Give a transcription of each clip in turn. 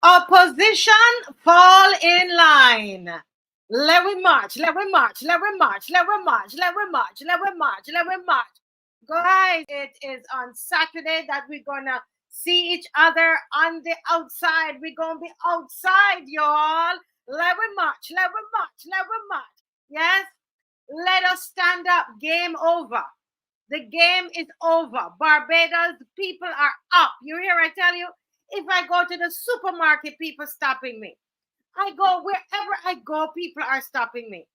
Opposition, fall in line. Let we march, let we march, let we march, let we march, let we march, let we march, let we march. Guys, it is on Saturday that we're gonna see each other on the outside. We're gonna be outside, y'all. Let we march, let we march, let we march. Yes? Let us stand up. Game over. The game is over. Barbados people are up. You hear I tell you? If I go to the supermarket, people stopping me. I go wherever I go, people are stopping me.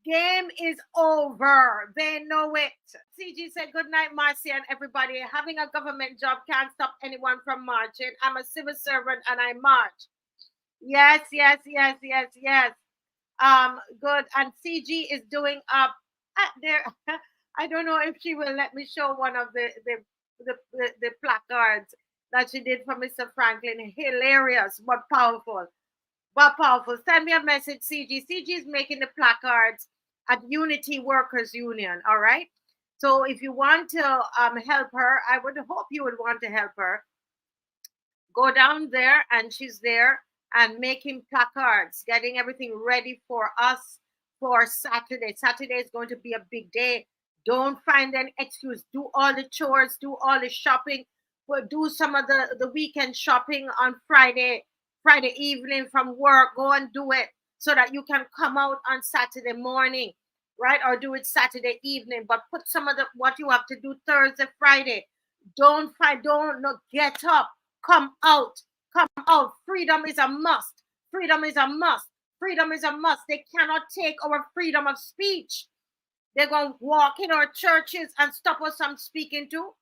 Game is over. They know it. CG said, good night, Marcy and everybody. Having a government job can't stop anyone from marching. I'm a civil servant and I march. Yes, yes, yes, yes, yes. Good. And CG is doing up there. I don't know if she will let me show one of the placards that she did for Mr. Franklin. Hilarious, but powerful. But powerful. Send me a message, CG. CG is making the placards at Unity Workers Union. All right. So if you want to help her, I would hope you would want to help her. Go down there, and she's there and making placards, getting everything ready for us for Saturday. Saturday is going to be a big day. Don't find an excuse. Do all the chores, do all the shopping, do some of the weekend shopping on Friday evening from work. Go and do it so that you can come out on Saturday morning, right? Or do it Saturday evening, but put some of what you have to do Thursday, Friday. Don't get up. Come out. Come out. Freedom is a must. Freedom is a must. Freedom is a must. They cannot take our freedom of speech. They're going to walk in our churches and stop us from speaking to.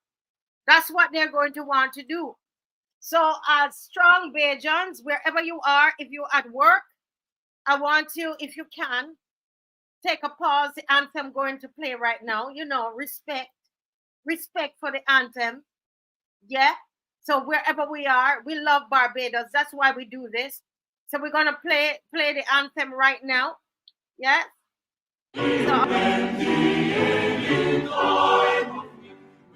That's what they're going to want to do. So, as strong Bajans, wherever you are, if you're at work, I want you, if you can, take a pause. The anthem going to play right now. You know, respect for the anthem. Yeah. So wherever we are, we love Barbados. That's why we do this. So we're gonna play the anthem right now. Yeah.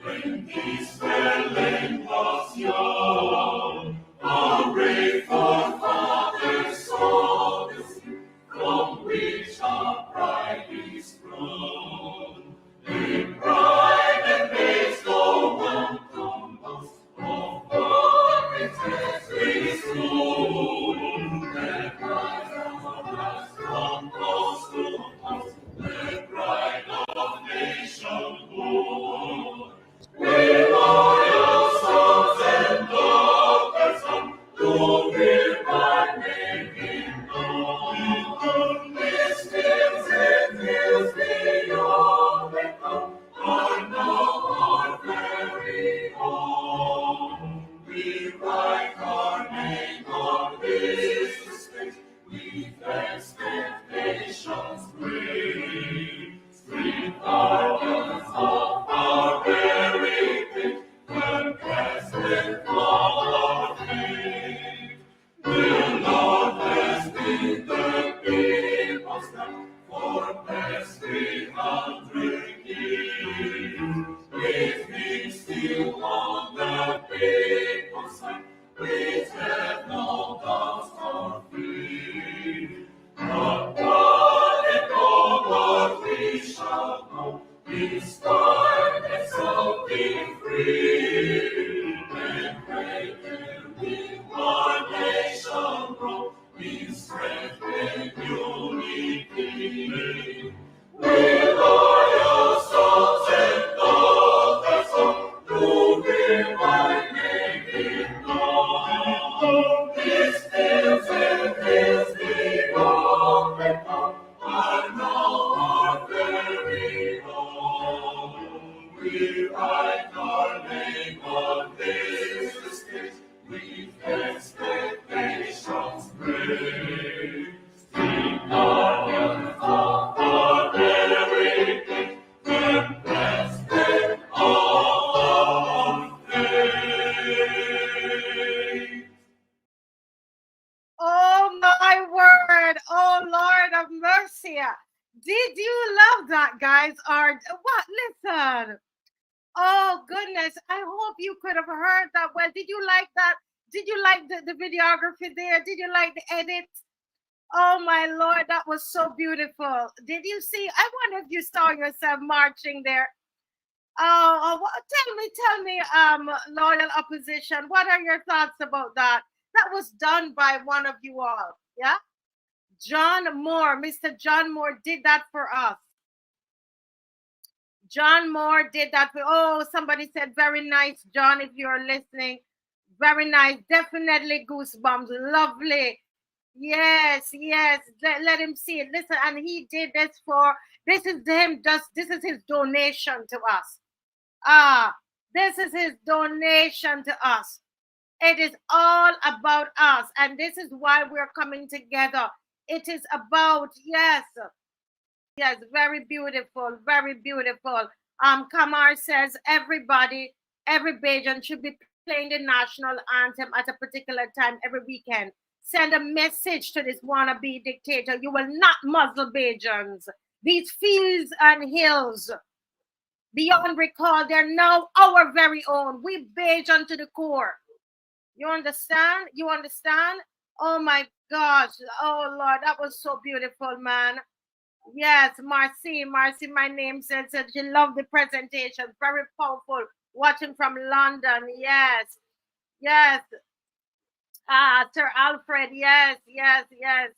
When Israel land was young, our brave forefathers saw the sea, from which our pride is grown. In pride and praise go one compost of promises we soon. The pride of us from coast to coast, the pride of nationhood. We loyal sons and daughters come to hear my name in known. These fields and hills beyond the come are now our very own. We write our name on this estate with expectations great. Street gardens of our very faith, confess with all our faith. The Lord has been the people's God for past 300 years. With Him still on the people's side, we have no doubts or fear. But one and all what we shall know, this darkness shall be free. And great and with our nation grow, in strength and unity. We loyal sons and daughters of to hear my name in known. These fields and hills beyond the town are now our very own. We write our name on this estate with expectations great. Street guardians of our very faith, firm blessed of our faith. Oh my word. Oh Lord of mercy. Did you love that, guys? Or what? Listen. Oh goodness. I hope you could have heard that. Well, did you like that? Did you like the videography there? Did you like the edit? Oh my Lord, that was so beautiful. Did you see? I wonder if you saw yourself marching there. Tell me, loyal opposition, what are your thoughts about that? That was done by one of you all, yeah? John Moore, Mr. John Moore did that for us. John Moore did that for, oh, somebody said, very nice, John, if you're listening. Very nice, definitely goosebumps, lovely. Yes, yes, let him see it. Listen, and he did this for, this is him, just, this is his donation to us. This is his donation to us. It is all about us, and this is why we're coming together. It is about, yes, yes, very beautiful, very beautiful. Kamar says everybody, every Bajan should be playing the national anthem at a particular time every weekend. Send a message to this wannabe dictator. You will not muzzle Bajans. These fields and hills beyond recall, they're now our very own. We Bajan to the core. You understand? You understand? Oh my gosh. Oh Lord, that was so beautiful, man. Yes, Marcy, my name said she loved the presentation. Very powerful. Watching from London. Yes, yes. Sir Alfred. Yes, yes, yes.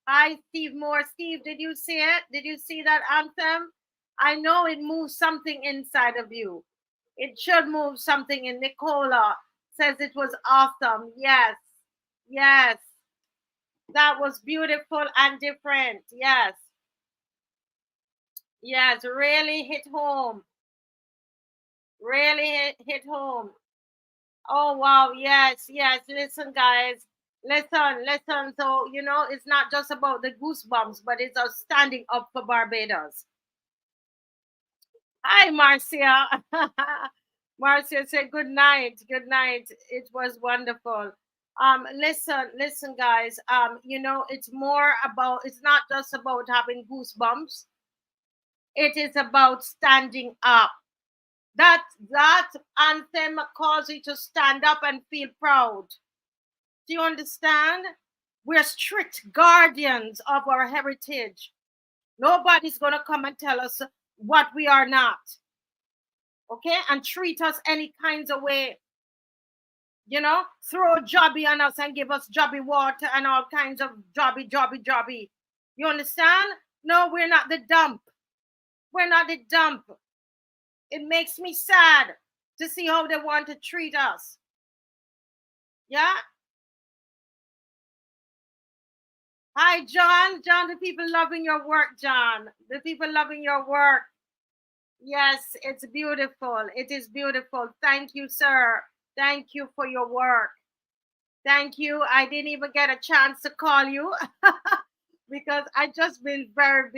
Hi, Steve Moore. Steve, did you see it? Did you see that anthem? I know it moves something inside of you. It should move something in. Nicola says it was awesome. Yes, yes. That was beautiful and different. Yes. Yes, really hit home. Really hit home. Oh wow, yes, yes. Listen, guys. Listen. So, you know, it's not just about the goosebumps, but it's us standing up for Barbados. Hi, Marcia. Marcia said good night. Good night. It was wonderful. Listen, guys. You know, it's more about, it's not just about having goosebumps. It is about standing up. That anthem calls you to stand up and feel proud. Do you understand? We're strict guardians of our heritage. Nobody's gonna come and tell us what we are not. Okay? And treat us any kinds of way. You know, throw jobby on us and give us jobby water and all kinds of jobby. You understand? No, we're not the dump. We're not the dump. It makes me sad to see how they want to treat us. Yeah? Hi, John. John, the people loving your work, John. The people loving your work. Yes, it's beautiful. It is beautiful. Thank you, sir. Thank you for your work. Thank you. I didn't even get a chance to call you because I just been very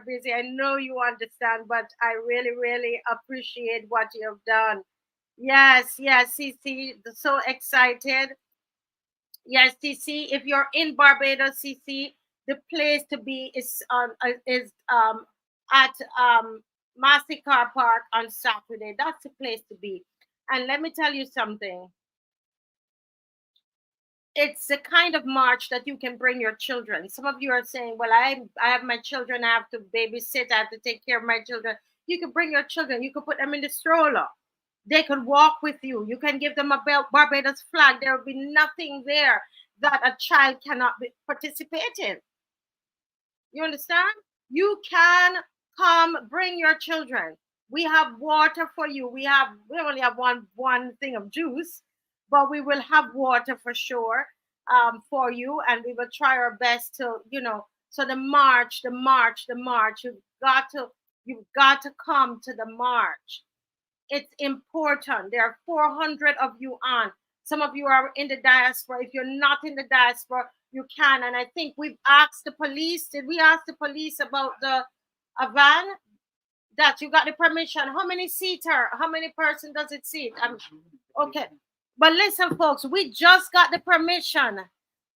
busy. I know you understand, but I really appreciate what you have done. Yes, yes, CC, so excited. Yes, CC, if you're in Barbados, CC, the place to be is at Mastercard Park on Saturday. That's the place to be. And let me tell you something. It's the kind of march that you can bring your children. Some of you are saying, well, I have my children, I have to babysit, I have to take care of my children. You can bring your children, you can put them in the stroller. They could walk with you. You can give them a Barbados flag. There will be nothing there that a child cannot participate in. You understand? You can come, bring your children. We have water for you. We only have one thing of juice, but we will have water for sure for you, and we will try our best to, you know. So the march. You've got to come to the march. It's important. There are 400 of you on. Some of you are in the diaspora. If you're not in the diaspora, you can. And I think we've asked the police. Did we ask the police about a van? That you got the permission? How many seater? How many person does it seat? Okay. But listen, folks, we just got the permission.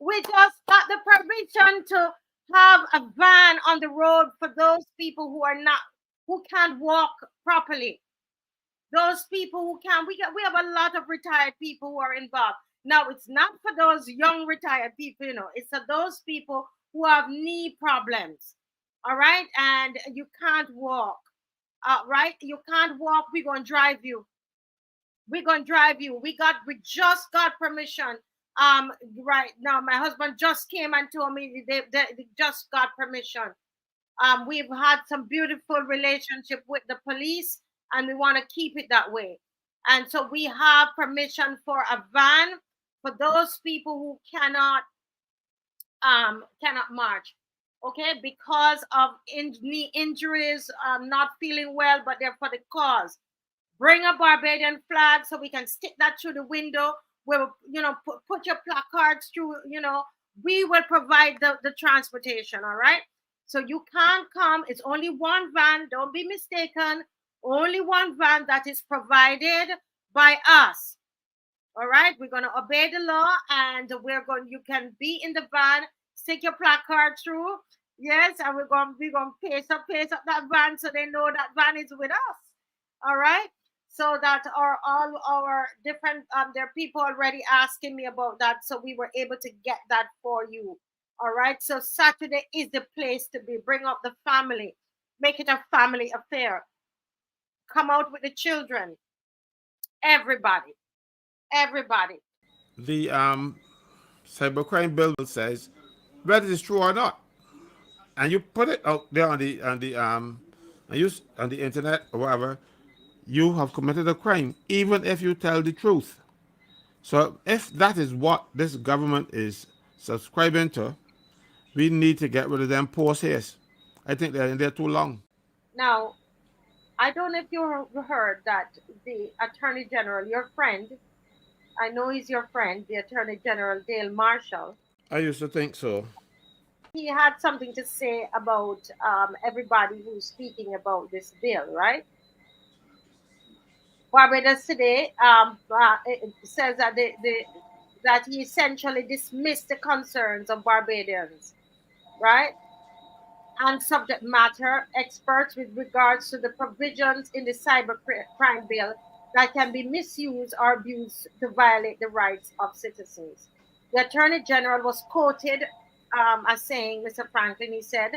We just got the permission to have a van on the road for those people who can't walk properly. Those people who can, we have a lot of retired people who are involved. Now, it's not for those young retired people, it's for those people who have knee problems. All right. And you can't walk. Right. You can't walk. We're going to drive you. We're going to drive you. We just got permission. Right now, my husband just came and told me they just got permission. We've had some beautiful relationship with the police, and we want to keep it that way. And so we have permission for a van for those people who cannot march. Okay, because of knee injuries, not feeling well, but they're for the cause. Bring a Barbadian flag so we can stick that through the window. Where put your placards through. We will provide the transportation. All right. So you can't come. It's only one van. Don't be mistaken. Only one van that is provided by us. All right, we're going to obey the law, and you can be in the van, stick your placard through. Yes, and we're going to pace up that van so they know that van is with us. All right. So that all our different there are people already asking me about that. So we were able to get that for you. All right. So Saturday is the place to be. Bring up the family. Make it a family affair. Come out with the children. Everybody. Everybody. The cybercrime bill says whether it's true or not, and you put it out there on the internet or whatever, you have committed a crime, even if you tell the truth. So if that is what this government is subscribing to, we need to get rid of them poor hairs. I think they're in there too long. Now, I don't know if you heard that the Attorney General, your friend, I know he's your friend, the Attorney General Dale Marshall, I used to think so. he had something to say about everybody who's speaking about this bill, right? Barbados today it says that that he essentially dismissed the concerns of Barbadians, right? And subject matter experts with regards to the provisions in the cybercrime bill that can be misused or abused to violate the rights of citizens. The Attorney General was quoted as saying, Mr. Franklin, he said,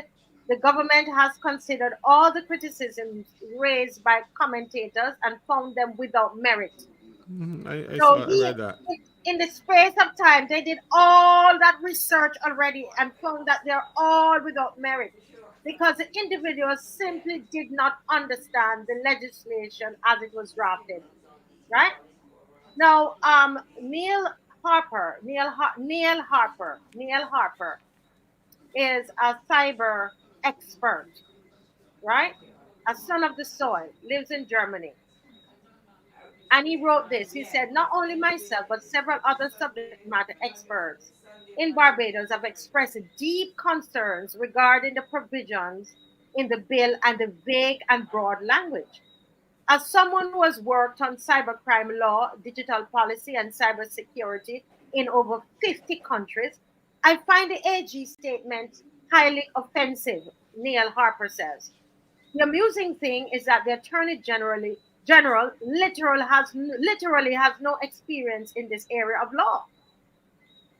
the government has considered all the criticisms raised by commentators and found them without merit. I So saw. I read that. in the space of time, they did all that research already and found that they're all without merit because the individuals simply did not understand the legislation as it was drafted. Right now, Neil Harper is a cyber expert. Right, a son of the soil, lives in Germany. And he wrote this. He said, not only myself, but several other subject matter experts in Barbados have expressed deep concerns regarding the provisions in the bill and the vague and broad language. As someone who has worked on cybercrime law, digital policy, and cybersecurity in over 50 countries, I find the AG statement highly offensive, Neil Harper says. The amusing thing is that the General literally has no experience in this area of law.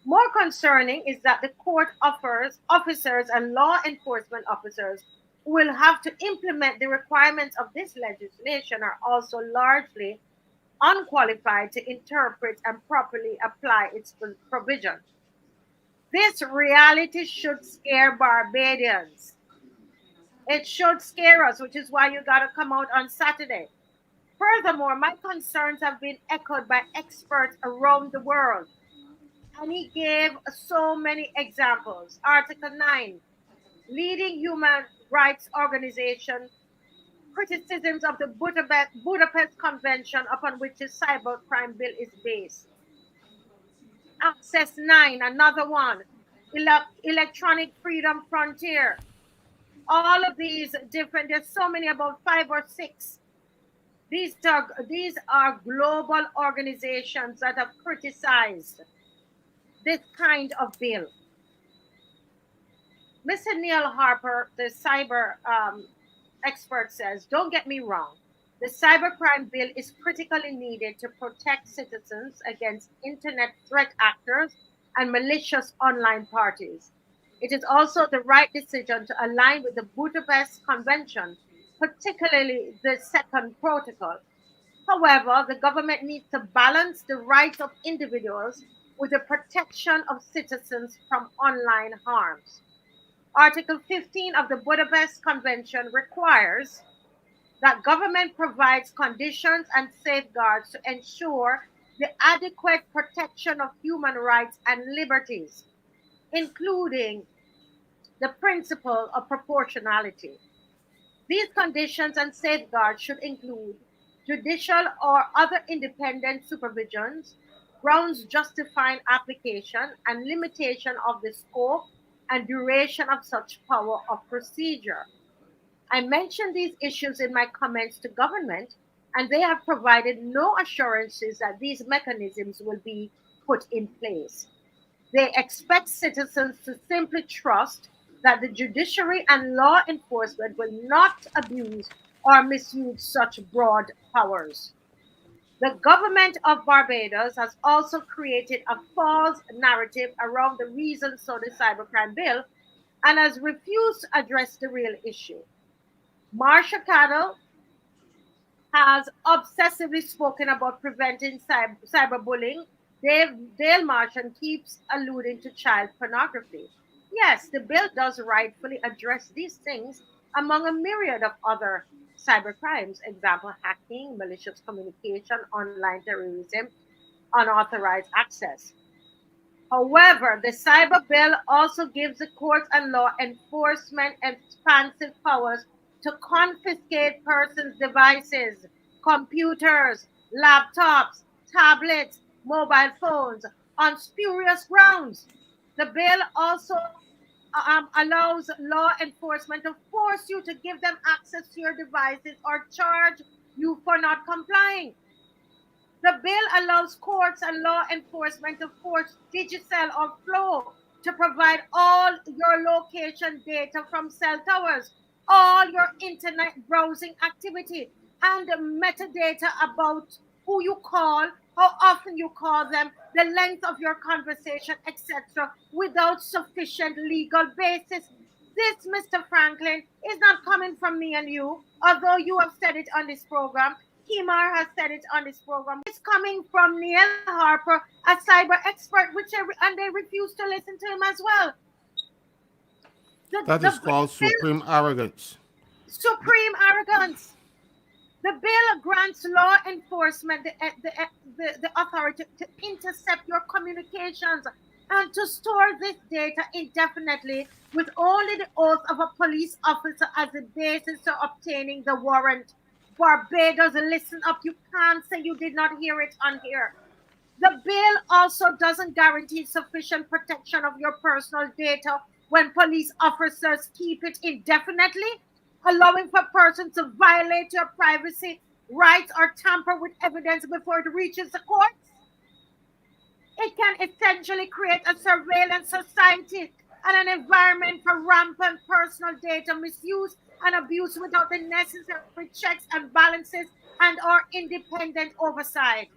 More concerning is that the court officers and law enforcement officers who will have to implement the requirements of this legislation are also largely unqualified to interpret and properly apply its provisions. This reality should scare Barbadians. It should scare us, which is why you got to come out on Saturday. Furthermore, my concerns have been echoed by experts around the world. And he gave so many examples. Article 9, leading human rights organization, criticisms of the Budapest Convention upon which the cybercrime bill is based. Access 9, another one, electronic freedom frontier. All of these different, there's so many, about five or six. These are global organizations that have criticized this kind of bill. Mr. Neil Harper, the cyber expert, says, don't get me wrong. The cybercrime bill is critically needed to protect citizens against internet threat actors and malicious online parties. It is also the right decision to align with the Budapest Convention, particularly the second protocol. However, the government needs to balance the rights of individuals with the protection of citizens from online harms. Article 15 of the Budapest Convention requires that government provides conditions and safeguards to ensure the adequate protection of human rights and liberties, including the principle of proportionality. These conditions and safeguards should include judicial or other independent supervisions, grounds justifying application, and limitation of the scope and duration of such power of procedure. I mentioned these issues in my comments to government, and they have provided no assurances that these mechanisms will be put in place. They expect citizens to simply trust that the judiciary and law enforcement will not abuse or misuse such broad powers. The government of Barbados has also created a false narrative around the reasons for the cybercrime bill and has refused to address the real issue. Marsha Cattle has obsessively spoken about preventing cyberbullying. Dale Martian keeps alluding to child pornography. Yes, the bill does rightfully address these things among a myriad of other cybercrimes, example hacking, malicious communication, online terrorism, unauthorized access. However, the cyber bill also gives the courts and law enforcement expansive powers to confiscate persons' devices, computers, laptops, tablets, mobile phones on spurious grounds. The bill also allows law enforcement to force you to give them access to your devices or charge you for not complying. The bill allows courts and law enforcement to force Digicel or Flow to provide all your location data from cell towers, all your internet browsing activity, and the metadata about who you call, how often you call them, the length of your conversation, etc., without sufficient legal basis. This, Mr. Franklin, is not coming from me and you, although you have said it on this program. Kimar has said it on this program. It's coming from Neil Harper, a cyber expert, and they refuse to listen to him as well. That The is called bill, supreme arrogance. supreme arrogance. The bill grants law enforcement the authority to intercept your communications and to store this data indefinitely with only the oath of a police officer as the basis for obtaining the warrant. Barbados, listen up. You can't say you did not hear it on here. The bill also doesn't guarantee sufficient protection of your personal data when police officers keep it indefinitely, allowing for persons to violate your privacy rights or tamper with evidence before it reaches the courts. It can essentially create a surveillance society and an environment for rampant personal data misuse and abuse without the necessary checks and balances and or independent oversight.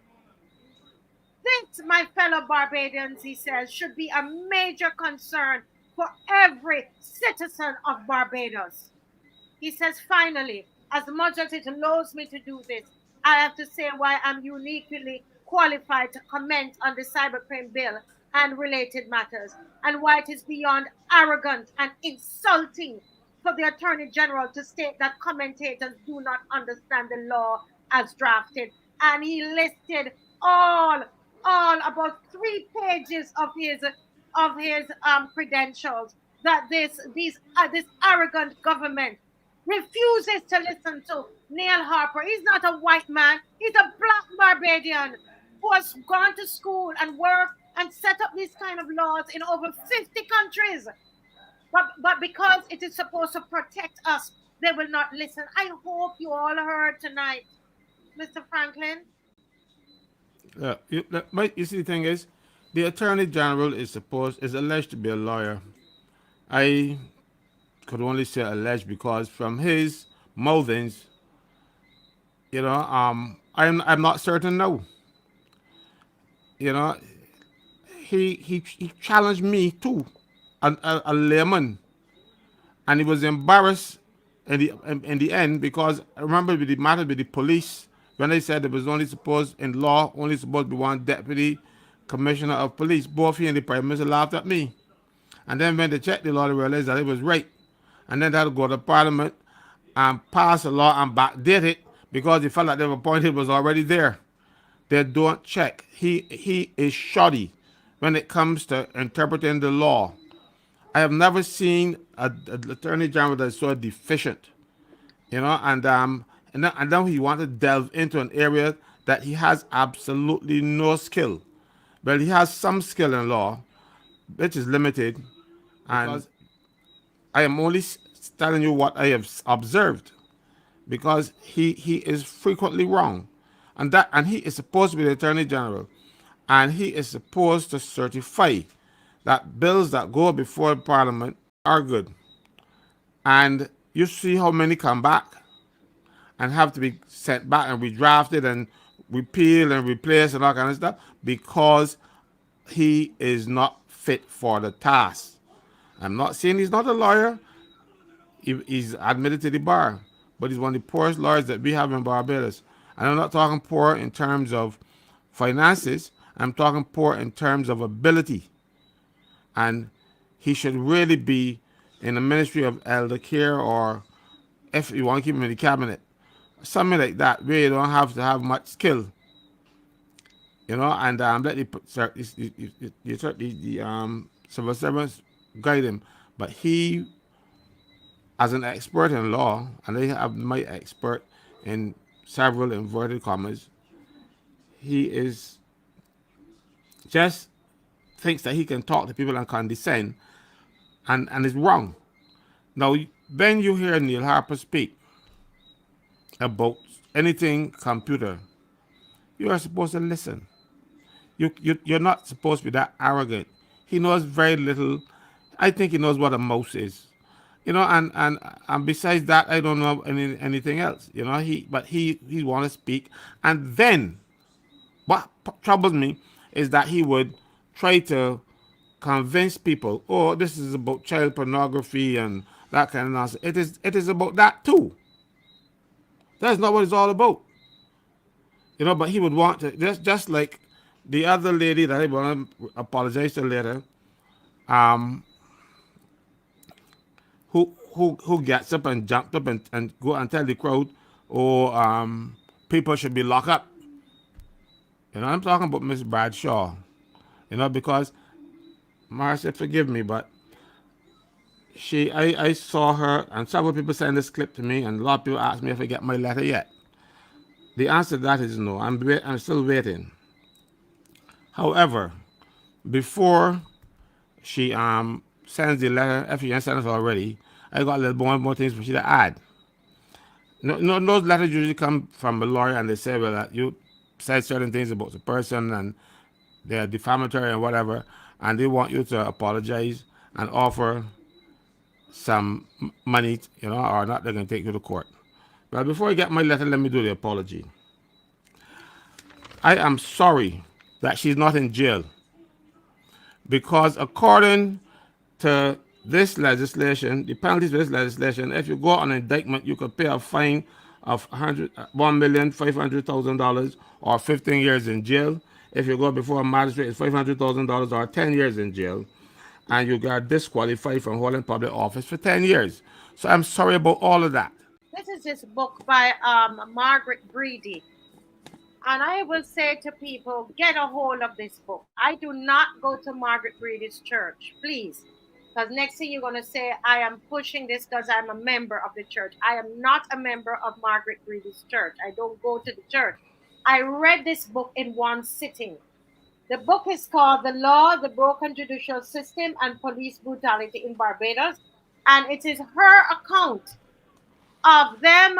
This, my fellow Barbadians, he says, should be a major concern for every citizen of Barbados. He says, finally, as much as it loads me to do this, I have to say why I'm uniquely qualified to comment on the cybercrime bill and related matters, and why it is beyond arrogant and insulting for the Attorney General to state that commentators do not understand the law as drafted. And he listed all, all about 3 pages of his credentials that this arrogant government refuses to listen to. Neil Harper, he's not a white man, he's a black Barbadian who has gone to school and worked and set up these kind of laws in over 50 countries. But because it is supposed to protect us, they will not listen. I hope you all heard tonight, Mr. Franklin. You see, the thing is, the attorney general is alleged to be a lawyer. I could only say alleged because from his mouthings, I'm not certain now. You know, he challenged me too, a layman, and he was embarrassed in the end because I remember with the matter with the police when they said there was only supposed in law only supposed to be one deputy commissioner of police. Both he and the prime minister laughed at me, and then when they checked the law, they realized that it was right, and then they had to go to parliament and pass a law and backdate it because the fellow that they were appointed was already there. They don't check. He is shoddy when it comes to interpreting the law. I have never seen a attorney general that is so deficient, and then he wanted to delve into an area that he has absolutely no skill. Well, he has some skill in law, which is limited, and because I am only telling you what I have observed, because he is frequently wrong, and he is supposed to be the attorney general, and he is supposed to certify that bills that go before parliament are good. And you see how many come back and have to be sent back and redrafted and repealed and replaced and all kind of stuff because he is not fit for the task. I'm not saying he's not a lawyer. He's admitted to the bar, but he's one of the poorest lawyers that we have in Barbados. And I'm not talking poor in terms of finances. I'm talking poor in terms of ability. And he should really be in the Ministry of Elder Care, or if you want to keep him in the cabinet, something like that, where you don't have to have much skill, and let the civil servants guide him. But he, as an expert in law, and they have my expert in several inverted commas, he is just thinks that he can talk to people and condescend, and is wrong. Now, when you hear Neil Harper speak about anything computer, you are supposed to listen. You're not supposed to be that arrogant. He knows very little. I think he knows what a mouse is. And besides that, I don't know anything else. He want to speak, and then what troubles me is that he would try to convince people, oh, this is about child pornography and that kind of nonsense. It is about that too. That's not what it's all about. But he would want to just like the other lady that I want to apologize to later, um, who gets up and jumped up and go and tell the crowd, oh, people should be locked up. I'm talking about Miss Bradshaw. Because Marcia, forgive me, but I saw her, and several people sent this clip to me, and a lot of people asked me if I get my letter yet. The answer to that is no. I'm still waiting. However, before she sends the letter, if she hasn't sent it already, I got a little more things for she to add. No, those letters usually come from a lawyer, and they say, well, that you said certain things about the person, and they're defamatory and whatever, and they want you to apologize and offer some money, or not, they're going to take you to court. But before I get my letter, let me do the apology. I am sorry that she's not in jail, because according to this legislation, the penalties for this legislation, if you go on indictment, you could pay a fine of $1,500,000 or 15 years in jail. If you go before a magistrate, it's $500,000 or 10 years in jail. And you got disqualified from holding public office for 10 years. So I'm sorry about all of that. This is this book by Margaret Breedy. And I will say to people, get a hold of this book. I do not go to Margaret Breedy's church, please. Because next thing you're going to say, I am pushing this because I'm a member of the church. I am not a member of Margaret Breedy's church. I don't go to the church. I read this book in one sitting. The book is called The Law, the Broken Judicial System, and Police Brutality in Barbados. And it is her account of them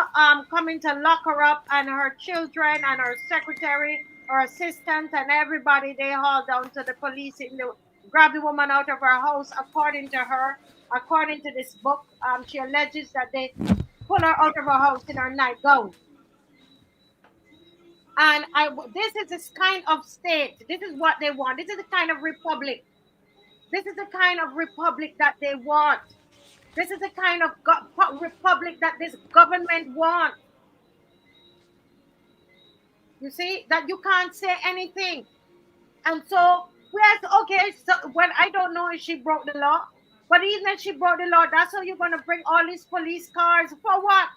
coming to lock her up, and her children and her secretary, her assistant, and everybody. They hauled down to the police in the grab the woman out of her house. According to her, according to this book, she alleges that they pull her out of her house in her nightgown. And this is this kind of state. This is what they want. This is the kind of republic. This is the kind of republic that they want. This is the kind of republic that this government wants. You see that you can't say anything. And so, yes, okay. So when I don't know if she broke the law, but even if she broke the law, that's how you're going to bring all these police cars for what?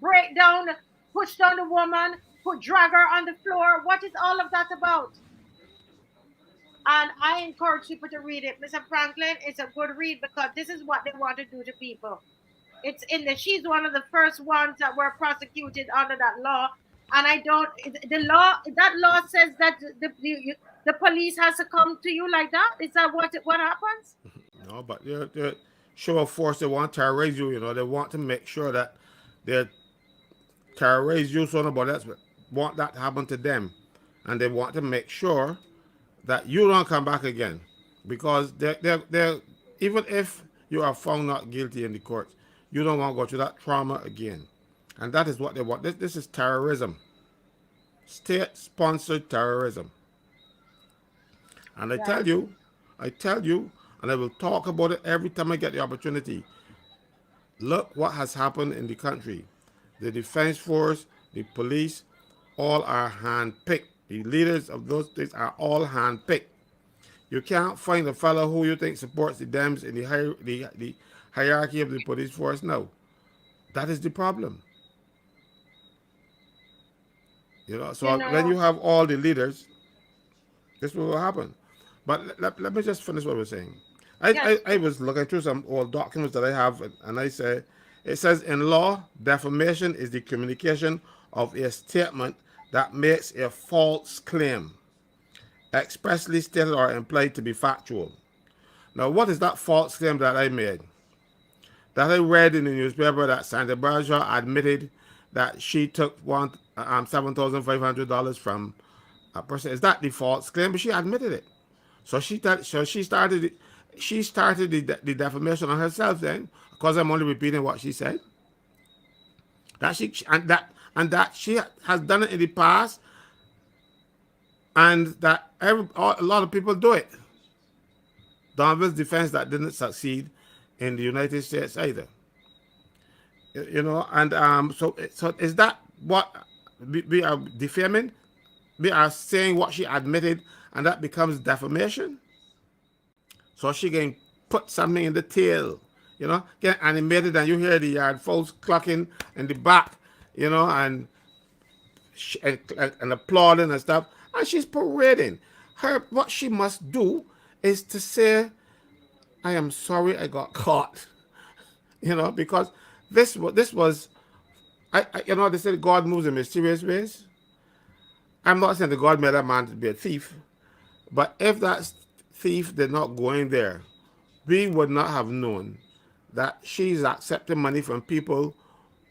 Break down, push down the woman, drag her on the floor. What is all of that about? And I encourage people to read it. Mr. Franklin, it's a good read because this is what they want to do to people. It's in the, she's one of the first ones that were prosecuted under that law. And I don't, the law, that law says that the police has to come to you like that. Is that what happens? No, but they're show of force. They want to terrorize you. You know, they want to make sure that they terrorize you. So nobody else want that to happen to them, and they want to make sure that you don't come back again, because they're even if you are found not guilty in the courts, you don't want to go through that trauma again, and that is what they want. This is terrorism, state-sponsored terrorism, and Right. I tell you, and I will talk about it every time I get the opportunity. Look what has happened in the country. The defense force, the police, all are hand-picked. The leaders of those states are all hand-picked. You can't find a fellow who you think supports the Dems in the hierarchy of the police force. No, that is the problem. You know, You so when know, you have all the leaders, this will happen. But let me just finish what we're saying. yes, I was looking through some old documents that I have, and I say, it says in law, defamation is the communication of a statement that makes a false claim, expressly stated or implied to be factual. Now, what is that false claim that I made? That I read in the newspaper that Santa Barbara admitted that she took $7,500 from a person. Is that the false claim? But she admitted it. She started the defamation on herself then, because I'm only repeating what she said. That she and that she has done it in the past, and that a lot of people do it. Donovan's defense that didn't succeed in the United States either. You know, and so is that what we are defaming? We are saying what she admitted, and that becomes defamation. So she can put something in the tail, you know, get animated, and you hear the yard folks clucking in the back, you know, and applauding and stuff, and she's parading. What she must do is to say, "I am sorry, I got caught," you know, because this was, you know, they say God moves in mysterious ways. I'm not saying that God made that man to be a thief, but if that thief did not go in there, we would not have known that she's accepting money from people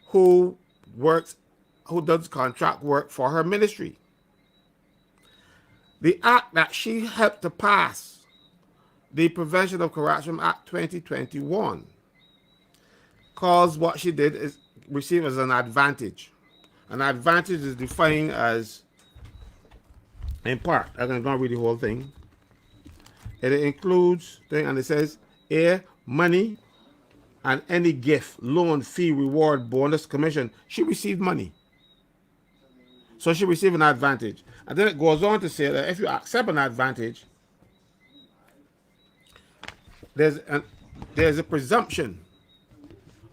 who works, who does contract work for her ministry. The act that she helped to pass, the Prevention of Corruption Act 2021, calls what she did is received as an advantage. An advantage is defined as, in part, I'm going to read the whole thing. It includes, and it says, money and any gift, loan, fee, reward, bonus, commission. She received money. So she received an advantage. And then it goes on to say that if you accept an advantage, there's a presumption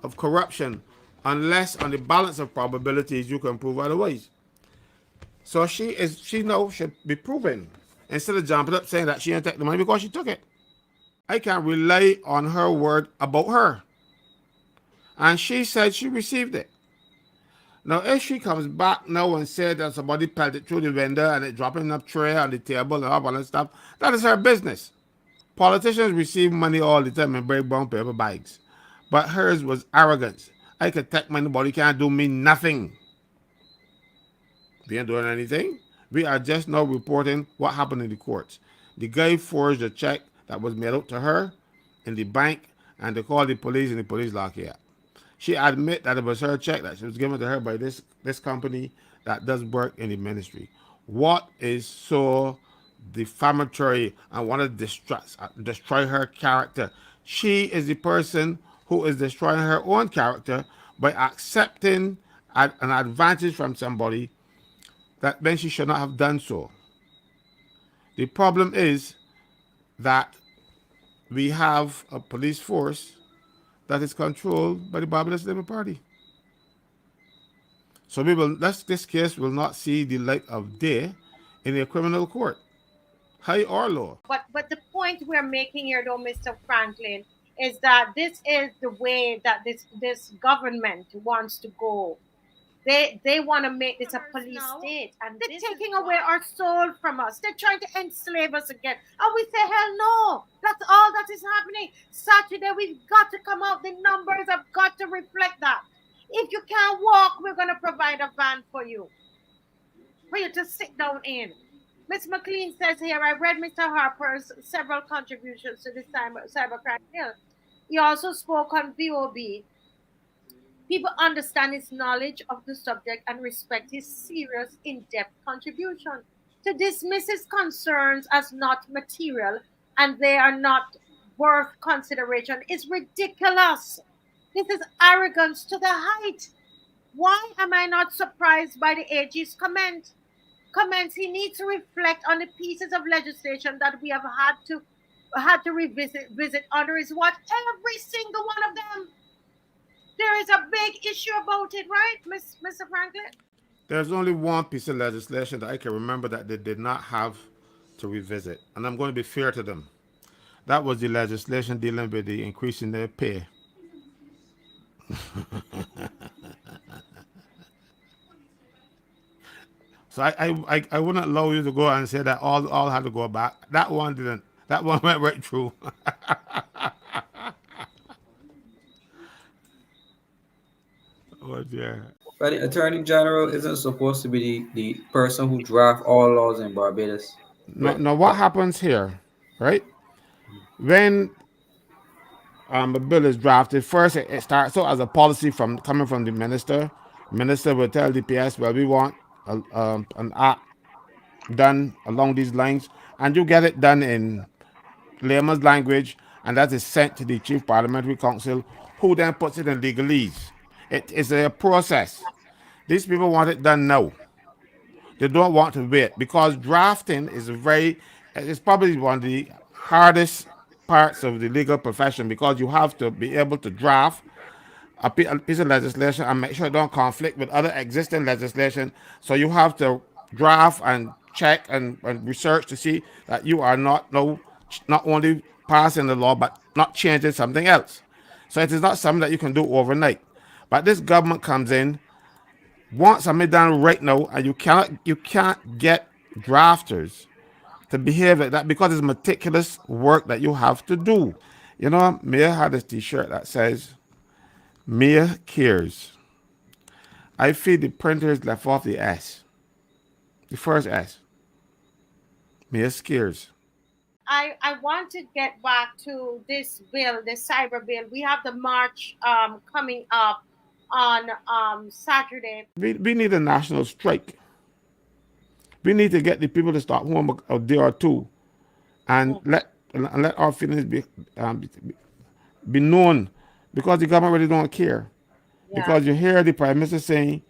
of corruption unless on the balance of probabilities you can prove otherwise. So she now should be proven, instead of jumping up saying that she didn't take the money because she took it. I can rely on her word about her. And she said she received it. Now, if she comes back now and said that somebody pelted through the window and it dropped in a tray on the table and all that stuff, that is her business. Politicians receive money all the time in break brown paper bags. But hers was arrogance. I could take money, but you can't do me nothing. We ain't doing anything. We are just now reporting what happened in the courts. The guy forged a check that was made out to her in the bank, and they called the police, and the police locked her up. She admit that it was her check that she was given to her by this company that does work in the ministry. what is so defamatory and want to destroy her character. She is the person who is destroying her own character by accepting an advantage from somebody that then she should not have done so. The problem is that we have a police force that is controlled by the Barbados Labour Party. So this case will not see the light of day in a criminal court, high or low. But the point we're making here, though, Mr. Franklin, is that this is the way that this government wants to go. They want to make this a police state, and they're taking away our soul from us. They're trying to enslave us again, and we say, hell no. That's all that is happening. Saturday, we've got to come out. The numbers have got to reflect that. If you can't walk, we're going to provide a van for you to sit down in. Ms. McLean says here, I read Mr. Harper's several contributions to the cybercrime bill. He also spoke on VOB. People understand his knowledge of the subject and respect his serious, in-depth contribution. To dismiss his concerns as not material and they are not worth consideration is ridiculous. This is arrogance to the height. Why am I not surprised by the AG's comments? He needs to reflect on the pieces of legislation that we have had to visit under his watch. Every single one of them. There is a big issue about it, right, Mr. Franklin? There's only one piece of legislation that I can remember that they did not have to revisit, and I'm going to be fair to them. That was the legislation dealing with the increase in their pay. So I wouldn't allow you to go and say that all had to go back. That one didn't. That one went right through. Oh dear. But the Attorney General isn't supposed to be the person who draft all laws in Barbados. Now what happens here, right? When a bill is drafted, first it starts out as a policy from coming from the minister. Minister will tell DPS, well, we want an act done along these lines, and you get it done in layman's language, and that is sent to the Chief Parliamentary Council, who then puts it in legalese. It is a process. These people want it done now. They don't want to wait because drafting is it's probably one of the hardest parts of the legal profession because you have to be able to draft a piece of legislation and make sure it don't conflict with other existing legislation. So you have to draft and check and research to see that you are not only passing the law but not changing something else. So it is not something that you can do overnight. But this government comes in, wants something done right now, and you can't get drafters to behave like that because it's meticulous work that you have to do. You know, Mia had this T-shirt that says, "Mia cares." I feel the printers left off the S, the first S. Mia cares. I want to get back to this bill, the cyber bill. We have the march coming up on Saturday. We need a national strike. We need to get the people to stop home a day or two and let our feelings be known because the government really don't care. Yeah. Because you hear the prime minister saying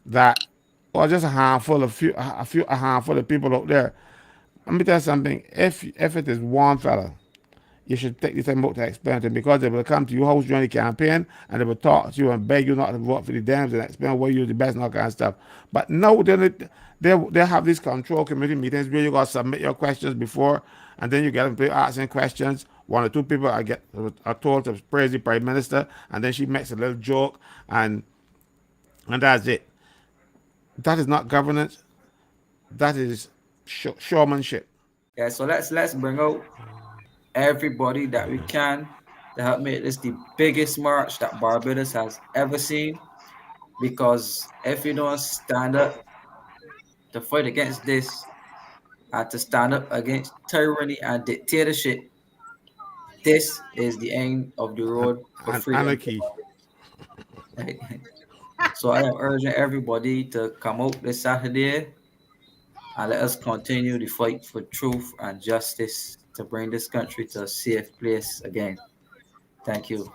that, or just a handful of people out there. Let me tell you something. If it is one fella, you should take the time out to explain to him because they will come to your house during the campaign and they will talk to you and beg you not to vote for the Dems and explain why you're the best and all kind of stuff. But no, they have these control committee meetings where you got to submit your questions before and then you get them to asking questions. One or two people are told to praise the prime minister and then she makes a little joke and that's it. That is not governance. That is showmanship. Yeah, so let's bring out everybody that we can to help make this the biggest march that Barbados has ever seen. Because if you don't stand up to fight against this and to stand up against tyranny and dictatorship, this is the end of the And, road for and freedom for anarchy. Barbados. So I am urging everybody to come out this Saturday and let us continue the fight for truth and justice to bring this country to a safe place again. Thank you.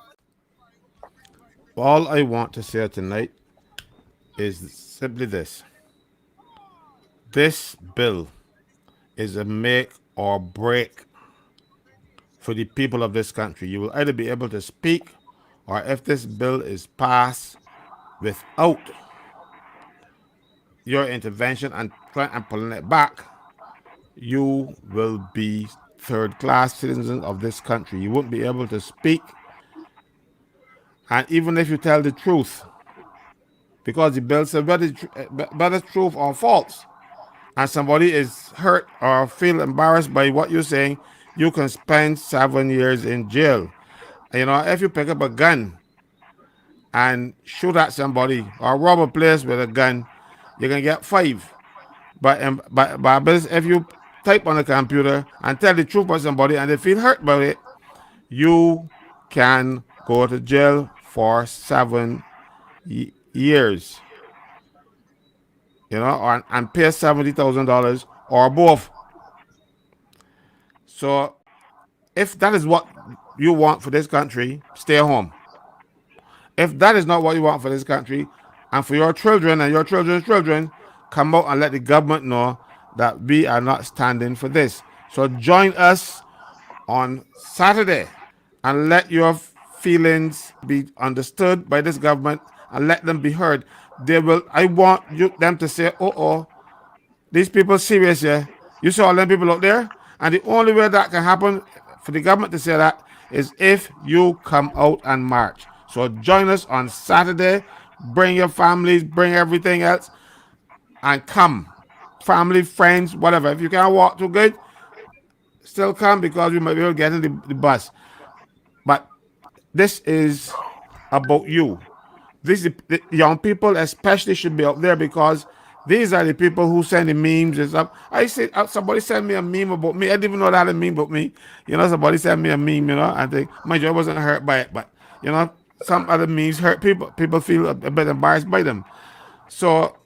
All I want to say tonight is simply this: this bill is a make or break for the people of this country. You will either be able to speak, or if this bill is passed without your intervention and pulling it back, you will be third class citizens of this country. You won't be able to speak. And even if you tell the truth, because the bill says whether truth or false, and somebody is hurt or feel embarrassed by what you're saying, you can spend 7 years in jail. You know, if you pick up a gun and shoot at somebody or rob a place with a gun, you can get 5. But if you type on a computer and tell the truth about somebody and they feel hurt by it, you can go to jail for 7 years. You know, and pay $70,000 or both. So, if that is what you want for this country, stay home. If that is not what you want for this country, and for your children and your children's children, come out and let the government know that we are not standing for this. So join us on Saturday and let your feelings be understood by this government and let them be heard. They will. I want them to say, "Oh, these people serious, yeah. You saw all them people out there," and the only way that can happen for the government to say that is if you come out and march. So join us on Saturday. Bring your families, bring everything else, and come. Family, friends, whatever. If you can't walk too good, still come because we might be able to get in the bus. But this is about you. The young people especially should be out there because these are the people who send the memes and stuff. I said somebody sent me a meme about me. I didn't even know that a meme about me. You know, somebody sent me a meme. You know, I think my job wasn't hurt by it, but you know, some other memes hurt people. People feel a bit embarrassed by them. So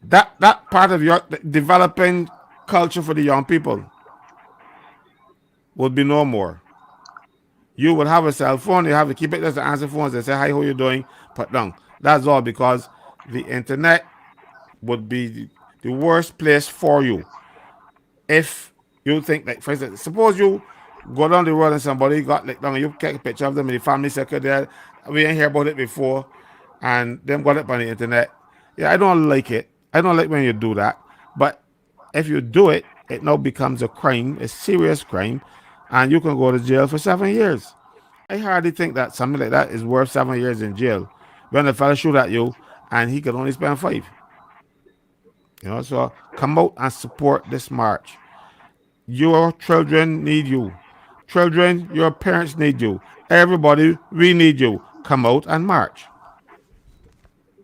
that part of your developing culture for the young people would be no more. You would have a cell phone, you have to keep it as an answer phones and say, "Hi, how you doing?" Put down. That's all because the internet would be the worst place for you. If you think, like, for instance, suppose you go down the road and somebody got licked down and you take a picture of them in the family circle there, we ain't hear about it before, and them got it on the internet. Yeah, I don't like it. I don't like when you do that. But if you do it, it now becomes a crime, a serious crime, and you can go to jail for 7 years. I hardly think that something like that is worth 7 years in jail when the fella shoot at you and he could only spend 5. You know, so come out and support this march. Your children need you. Children, your parents need you. Everybody, we need you. Come out and march.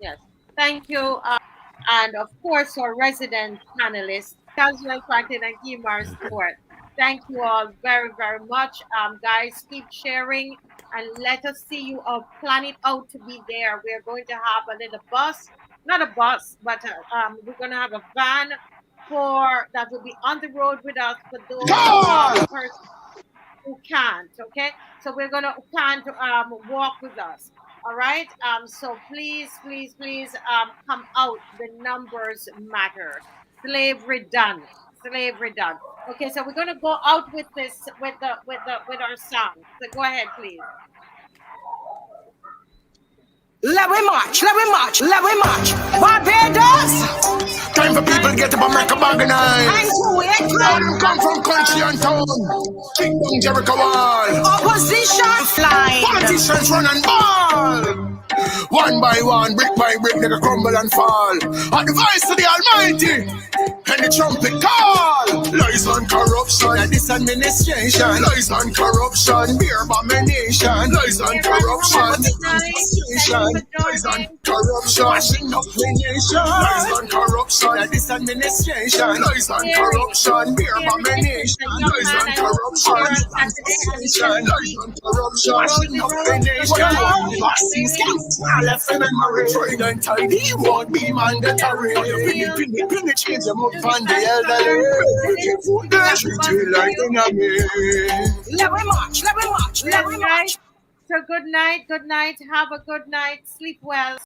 Yes. Thank you. And of course, our resident panelists, Casual Franklin and Kimar Stewart. Thank you all very, very much. Guys, keep sharing and let us see you plan it out to be there. We're going to have a little bus, not a bus, but we're going to have a van that will be on the road with us for those persons who can't. Okay, so we're gonna can't walk with us. All right. So please, please, please, come out. The numbers matter. Slavery done. Slavery done. Okay, so we're gonna go out with this with our song. So go ahead, please. Let we march, let we march, let we march. Barbados! Time for people get up and make a organize. And who it now them come from country and town. Kick down Jericho wall. Opposition fly. Politicians run and ball. One by one, brick by brick, they crumble and fall. At the voice of the Almighty. And the trumpet call. Lies and corruption at this administration. Lies and corruption, beer abomination. Lies and corruption, confiscation. Lies and corruption, washing up the nation. Lies and corruption at this administration. Lies and corruption, beer abomination. Lies and corruption, confiscation. Lies and corruption, washing up the nation. Vaccines can't fall if a memory. Trade and tidy won't be mandatory. Pinny change them up on the elderly. They treat you like an enemy. Let me march, let me march, let me march. So good night, good night. Have a good night. Sleep well.